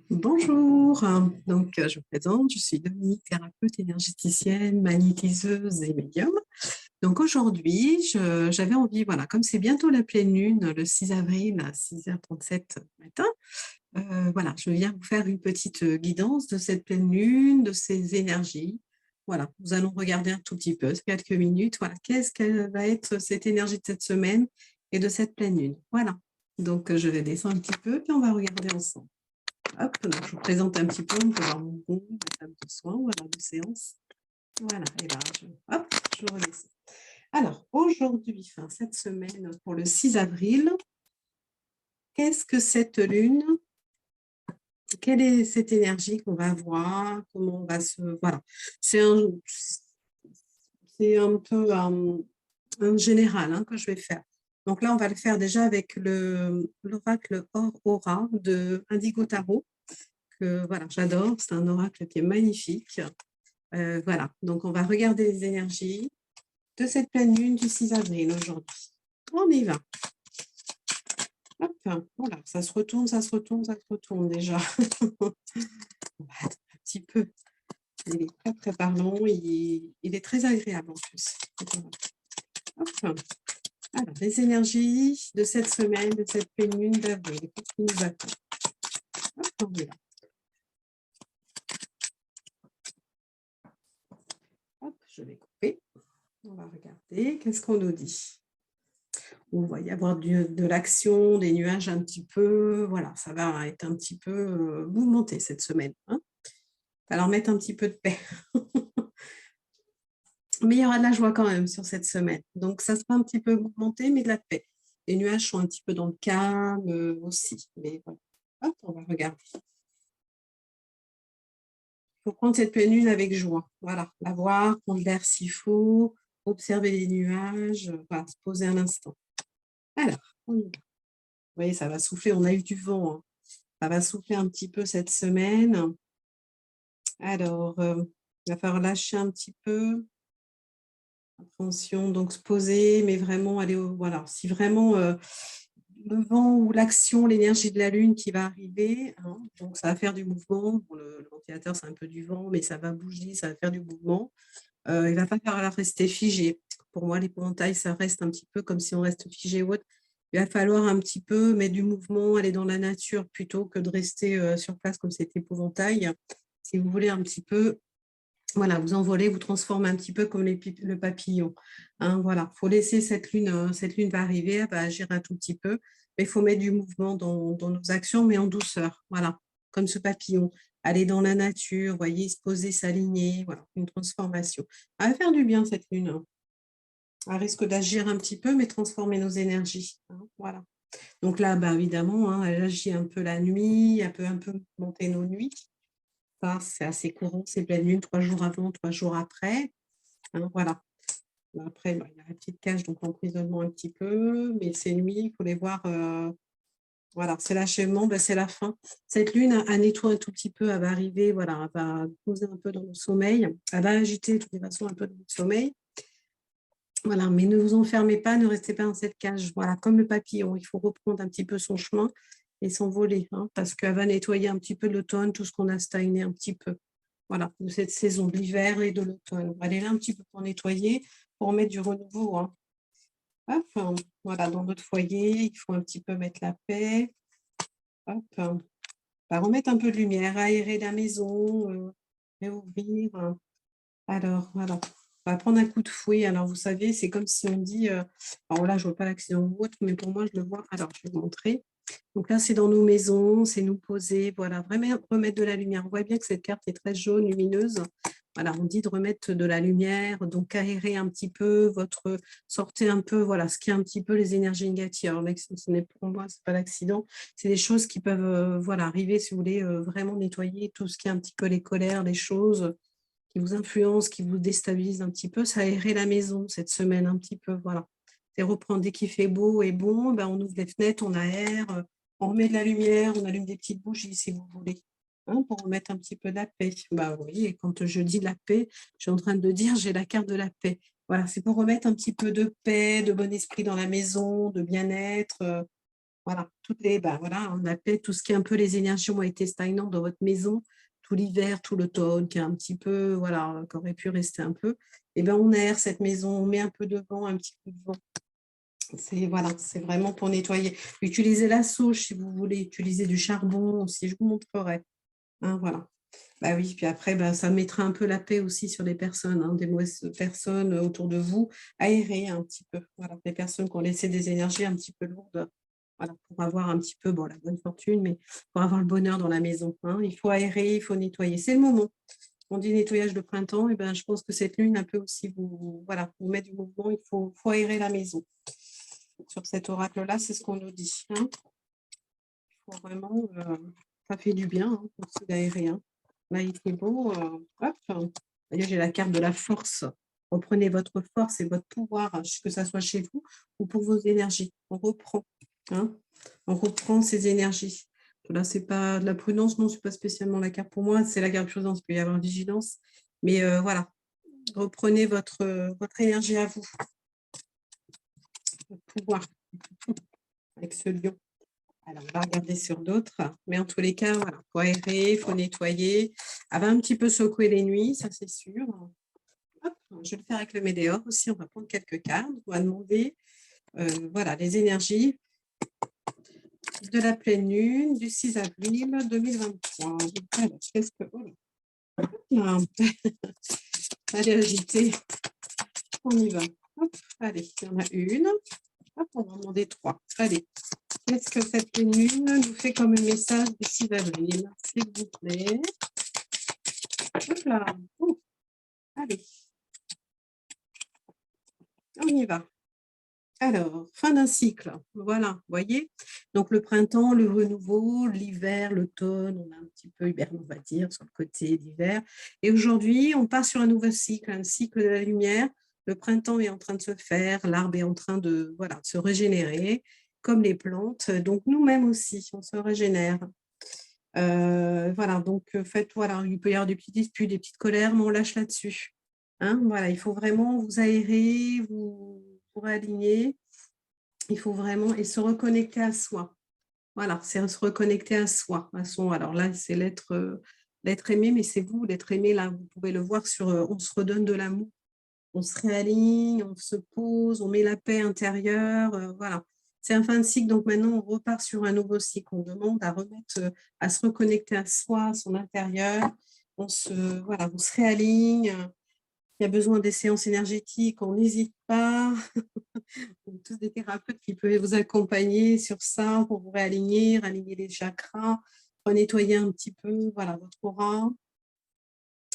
Bonjour, je me présente, je suis Dominique, thérapeute énergéticienne, magnétiseuse et médium. Donc aujourd'hui, j'avais envie, voilà, comme c'est bientôt la pleine lune, le 6 avril à 6h37 matin, voilà, je viens vous faire une petite guidance de cette pleine lune, de ces énergies. Voilà, nous allons regarder un tout petit peu, quelques minutes, voilà, qu'est-ce qu'elle va être cette énergie de cette semaine et de cette pleine lune. Voilà, donc je vais descendre un petit peu, puis on va regarder ensemble. Hop, donc je vous présente un petit peu, on peut voir mon gong, ma table de soins, voilà, de séance. Voilà, et là, je redescends. Alors, aujourd'hui, cette semaine, pour le 6 avril, qu'est-ce que cette lune? Quelle est cette énergie qu'on va avoir? Comment on va se... Voilà, c'est un peu un général que je vais faire. Donc là, on va le faire déjà avec l'oracle Or Aura de Indigo Tarot. Voilà, j'adore, c'est un oracle qui est magnifique. Voilà, donc on va regarder les énergies de cette pleine lune du 6 avril aujourd'hui. On y va. Hop, voilà, ça se retourne, ça se retourne, ça se retourne déjà. On va attendre un petit peu. Il est très très parlant, il est très agréable en plus. Hop. Alors, les énergies de cette semaine, de cette pleine lune d'avril, qu'est-ce qui nous attend? Hop, on y va. Hop, je vais couper. On va regarder, qu'est-ce qu'on nous dit? On va y avoir de l'action, des nuages un petit peu, voilà, ça va être un petit peu mouvementé cette semaine. Il va leur mettre un petit peu de paix. Mais il y aura de la joie quand même sur cette semaine. Donc, ça sera un petit peu mouvementé, mais de la paix. Les nuages sont un petit peu dans le calme aussi. Mais voilà. Hop, on va regarder. Il faut prendre cette pleine lune avec joie. Voilà, la voir, prendre l'air s'il faut, observer les nuages, voilà, se poser un instant. Alors, on y va. Vous voyez, ça va souffler, on a eu du vent. Ça va souffler un petit peu cette semaine. Alors, il va falloir lâcher un petit peu. Attention, donc se poser, mais vraiment aller au... Voilà, si vraiment le vent ou l'action, l'énergie de la Lune qui va arriver, donc ça va faire du mouvement. Bon, le ventilateur, c'est un peu du vent, mais ça va bouger, ça va faire du mouvement. Il ne va pas falloir rester figé. Pour moi, l'épouvantail, ça reste un petit peu comme si on reste figé ou autre. Il va falloir un petit peu mettre du mouvement, aller dans la nature plutôt que de rester sur place comme cet épouvantail. Si vous voulez un petit peu, voilà, vous envolez, vous transformez un petit peu comme le papillon. Voilà, il faut laisser cette lune va arriver, elle va agir un tout petit peu, mais il faut mettre du mouvement dans nos actions, mais en douceur. Voilà, comme ce papillon. Aller dans la nature, voyez, se poser, s'aligner, voilà, une transformation. Elle va faire du bien cette lune. Elle risque d'agir un petit peu, mais transformer nos énergies. Voilà. Donc là, évidemment, elle agit un peu la nuit, elle peut un peu monter nos nuits. Ça, c'est assez courant, c'est pleine lune, 3 jours avant, 3 jours après. Voilà. Après, il y a la petite cage, donc l'emprisonnement un petit peu, mais ces nuits, il faut les voir. Voilà, c'est l'achèvement, c'est la fin. Cette lune, elle nettoie un tout petit peu, elle va arriver, voilà, elle va poser un peu dans le sommeil, elle va agiter de toute façon un peu dans le sommeil. Voilà, mais ne vous enfermez pas, ne restez pas dans cette cage. Voilà, comme le papillon, il faut reprendre un petit peu son chemin et s'envoler, parce qu'elle va nettoyer un petit peu l'automne, tout ce qu'on a stagné un petit peu. Voilà, de cette saison de l'hiver et de l'automne. Elle est là un petit peu pour nettoyer, pour mettre du renouveau. Hop, voilà, dans notre foyer, il faut un petit peu mettre la paix. Hop, va remettre un peu de lumière, aérer la maison, réouvrir. Alors, voilà. On va prendre un coup de fouet. Alors, vous savez, c'est comme si on dit, alors là, je ne vois pas l'accident ou autre, mais pour moi, je le vois. Alors, je vais vous montrer. Donc là, c'est dans nos maisons, c'est nous poser, voilà, vraiment remettre de la lumière. On voit bien que cette carte est très jaune, lumineuse. Voilà, on dit de remettre de la lumière, donc aérer un petit peu sortez un peu, voilà, ce qui est un petit peu les énergies négatives. Alors, ce n'est pour moi, c'est pas l'accident, c'est des choses qui peuvent, voilà, arriver si vous voulez vraiment nettoyer tout ce qui est un petit peu les colères, les choses qui vous influencent, qui vous déstabilisent un petit peu, ça aérer la maison cette semaine un petit peu, voilà. C'est reprendre dès qu'il fait beau et bon, on ouvre les fenêtres, on aère, on remet de la lumière, on allume des petites bougies si vous voulez, pour remettre un petit peu de la paix. Oui, et quand je dis la paix, je suis en train de dire j'ai la carte de la paix. Voilà, c'est pour remettre un petit peu de paix, de bon esprit dans la maison, de bien-être. Voilà, voilà, on appelle tout ce qui est un peu les énergies ont été stagnantes dans votre maison, tout l'hiver, tout l'automne, qui est un petit peu, voilà, qui aurait pu rester un peu. Et ben on aère cette maison, on met un peu de vent, un petit peu de vent. C'est voilà, c'est vraiment pour nettoyer. Utilisez la souche si vous voulez, utiliser du charbon aussi, je vous montrerai. Hein, voilà. Bah oui, puis après, bah, ça mettra un peu la paix aussi sur les personnes, hein, des mauvaises personnes autour de vous, aérer un petit peu. Voilà, les personnes qui ont laissé des énergies un petit peu lourdes, voilà, pour avoir un petit peu, bon, la bonne fortune, mais pour avoir le bonheur dans la maison. Hein. Il faut aérer, il faut nettoyer. C'est le moment. On dit nettoyage de printemps, et ben, je pense que cette lune, un peu aussi, voilà, vous mettre du mouvement, il faut aérer la maison. Sur cet oracle-là, c'est ce qu'on nous dit. Hein. Il faut vraiment, ça fait du bien hein, aussi d'aérer. Hein. Là, il fait beau. Hop. D'ailleurs, j'ai la carte de la force. Reprenez votre force et votre pouvoir, que ça soit chez vous ou pour vos énergies. On reprend. Hein. On reprend ces énergies. Là, c'est pas de la prudence, non, c'est pas spécialement la carte pour moi. C'est la carte de prudence, il peut y avoir vigilance. Mais voilà, reprenez votre énergie à vous. Votre pouvoir avec ce lion. Alors, on va regarder sur d'autres. Mais en tous les cas, voilà, il faut aérer, il faut nettoyer. Elle va un petit peu secouer les nuits, ça c'est sûr. Hop, je vais le faire avec le Médéor aussi. On va prendre quelques cartes. On va demander voilà, les énergies de la pleine lune du 6 avril 2023. Alors, qu'est-ce que... Oh là. Allez, agiter. On y va. Hop, allez, il y en a une. Hop, on va en demander 3. Allez. Qu'est-ce que cette lune nous fait comme message du 6 avril, s'il vous plaît? Hop là. Allez. On y va. Alors, fin d'un cycle. Voilà, vous voyez? Donc, le printemps, le renouveau, l'hiver, l'automne, on a un petit peu hiberné, on va dire, sur le côté d'hiver. Et aujourd'hui, on part sur un nouveau cycle, un cycle de la lumière. Le printemps est en train de se faire, l'arbre est en train de, voilà, de se régénérer, comme les plantes. Donc, nous-mêmes aussi, on se régénère. Voilà, donc faites, voilà, il peut y avoir des petites disputes, des petites colères, mais on lâche là-dessus. Hein, voilà, il faut vraiment vous aérer, vous réaligner. Il faut vraiment et se reconnecter à soi. Voilà, c'est se reconnecter à soi, à son. Alors là, c'est l'être aimé, mais c'est vous, l'être aimé. Là, vous pouvez le voir sur. On se redonne de l'amour, on se réaligne, on se pose, on met la paix intérieure. Voilà, c'est un fin de cycle. Donc maintenant, on repart sur un nouveau cycle. On demande à remettre, à se reconnecter à soi, à son intérieur. Voilà, on se réaligne. Il y a besoin des séances énergétiques, on n'hésite pas. On est tous des thérapeutes qui peuvent vous accompagner sur ça pour vous réaligner, aligner les chakras, nettoyer un petit peu voilà, votre aura.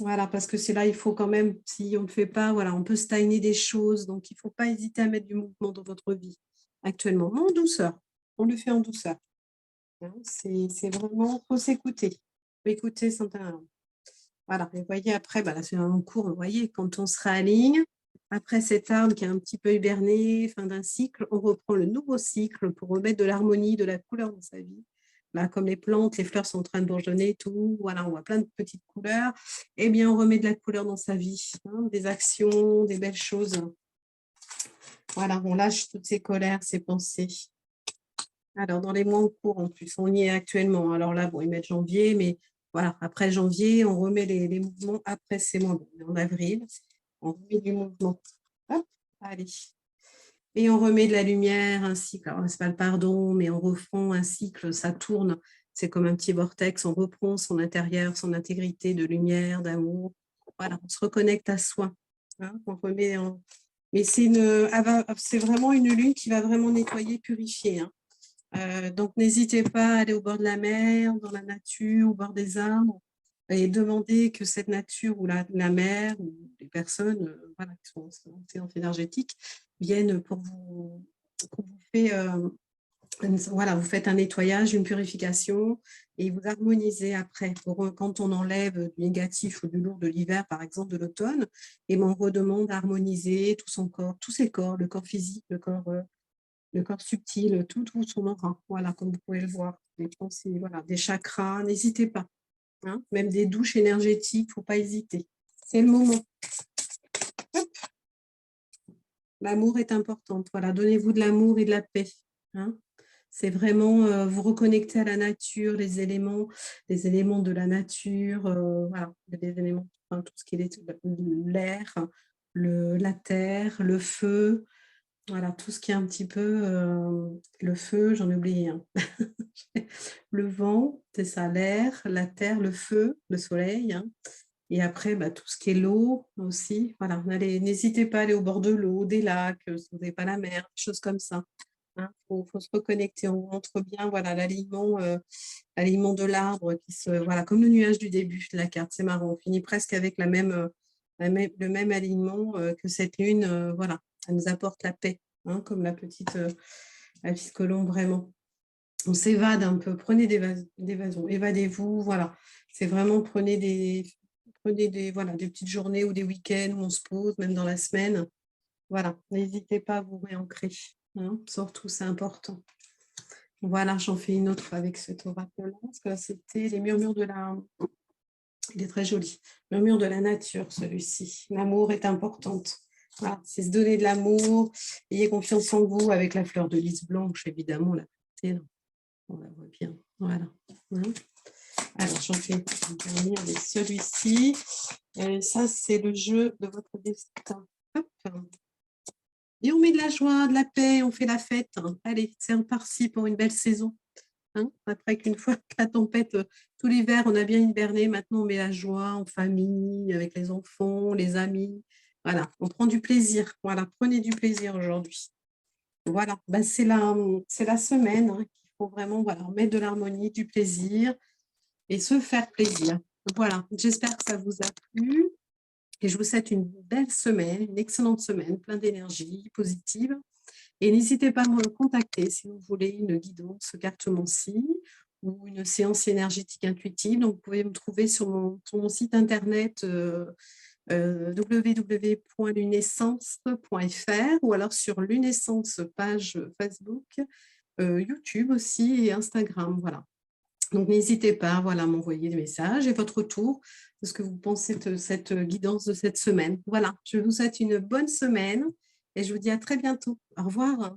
Voilà, parce que c'est là, il faut quand même, si on ne le fait pas, voilà, on peut stagner des choses. Donc, il ne faut pas hésiter à mettre du mouvement dans votre vie actuellement. En douceur. On le fait en douceur. Hein, c'est vraiment, il faut s'écouter. Il faut écouter son talent. Voilà, vous voyez, après, bah là, c'est un cours, vous voyez, quand on se réaligne, après cet arbre qui est un petit peu hiberné, fin d'un cycle, on reprend le nouveau cycle pour remettre de l'harmonie, de la couleur dans sa vie. Là, comme les plantes, les fleurs sont en train de bourgeonner, tout, voilà, on voit plein de petites couleurs. Eh bien, on remet de la couleur dans sa vie, hein, des actions, des belles choses. Voilà, on lâche toutes ces colères, ces pensées. Alors, dans les mois en cours, en plus, on y est actuellement. Alors là, bon, ils mettent janvier, mais voilà, après janvier, on remet les mouvements. Après, c'est moins bon. En avril, on remet du mouvement. Hop, allez. Et on remet de la lumière, un cycle. Alors, c'est pas le pardon, mais on refond un cycle, ça tourne. C'est comme un petit vortex. On reprend son intérieur, son intégrité de lumière, d'amour. Voilà, on se reconnecte à soi. Hein, on remet en... Mais c'est vraiment une lune qui va vraiment nettoyer, purifier. Hein. Donc, n'hésitez pas à aller au bord de la mer, dans la nature, au bord des arbres, et demander que cette nature ou la mer ou les personnes voilà, qui sont en séance énergétique viennent pour vous faire, voilà, vous faites un nettoyage, une purification et vous harmonisez après. Quand on enlève du négatif ou du lourd de l'hiver, par exemple de l'automne, et on redemande à harmoniser tout son corps, tous ses corps, le corps physique, le corps subtil, tout son aura, voilà, comme vous pouvez le voir, des pensées, voilà, des chakras, n'hésitez pas, hein, même des douches énergétiques, il ne faut pas hésiter, c'est le moment. L'amour est important, voilà, donnez-vous de l'amour et de la paix, hein. C'est vraiment vous reconnecter à la nature, les éléments de la nature, voilà, les éléments, enfin, tout ce qui est l'air, la terre, le feu, voilà, tout ce qui est un petit peu le feu, j'en ai oublié un. Le vent, c'est ça, l'air, la terre, le feu, le soleil, hein. Et après, bah, tout ce qui est l'eau aussi. Voilà, n'hésitez pas à aller au bord de l'eau, des lacs, si vous n'avez pas la mer, des choses comme ça. Hein. Faut se reconnecter. On montre bien voilà, l'alignement de l'arbre, voilà, comme le nuage du début de la carte. C'est marrant, on finit presque avec le même alignement que cette lune. Voilà, elle nous apporte la paix, hein, comme la petite colombe, vraiment. On s'évade un peu, prenez des vasos, évadez-vous, voilà. C'est vraiment, voilà, des petites journées ou des week-ends où on se pose, même dans la semaine. Voilà, n'hésitez pas à vous réancrer, hein, surtout, c'est important. Voilà, j'en fais une autre avec cet oracle-là, parce que c'était les murmures de la... Il est très joli. Murmure de la nature, celui-ci. L'amour est importante. Voilà, c'est se donner de l'amour. Ayez confiance en vous avec la fleur de lys blanche, évidemment. On la voit bien. Voilà. Hein. Alors, j'en fais une dernière avec celui-ci. Ça, c'est le jeu de votre destin. Hop. Et on met de la joie, de la paix, on fait la fête. Allez, c'est reparti pour une belle saison. Hein, après qu'une fois que la tempête, tout l'hiver, on a bien hiberné, maintenant on met la joie en famille, avec les enfants, les amis. Voilà, on prend du plaisir. Voilà, prenez du plaisir aujourd'hui. Voilà, bah, c'est la semaine hein, qu'il faut vraiment voilà, mettre de l'harmonie, du plaisir et se faire plaisir. Voilà, j'espère que ça vous a plu et je vous souhaite une belle semaine, une excellente semaine, plein d'énergie positive. Et n'hésitez pas à me contacter si vous voulez une guidance cartomancie ou une séance énergétique intuitive. Donc, vous pouvez me trouver sur mon site internet www.lunescence.fr ou alors sur Lunescence page Facebook, YouTube aussi et Instagram. Voilà. Donc, n'hésitez pas voilà, à m'envoyer des messages et votre retour de ce que vous pensez de cette guidance de cette semaine. Voilà, je vous souhaite une bonne semaine et je vous dis à très bientôt. Au revoir.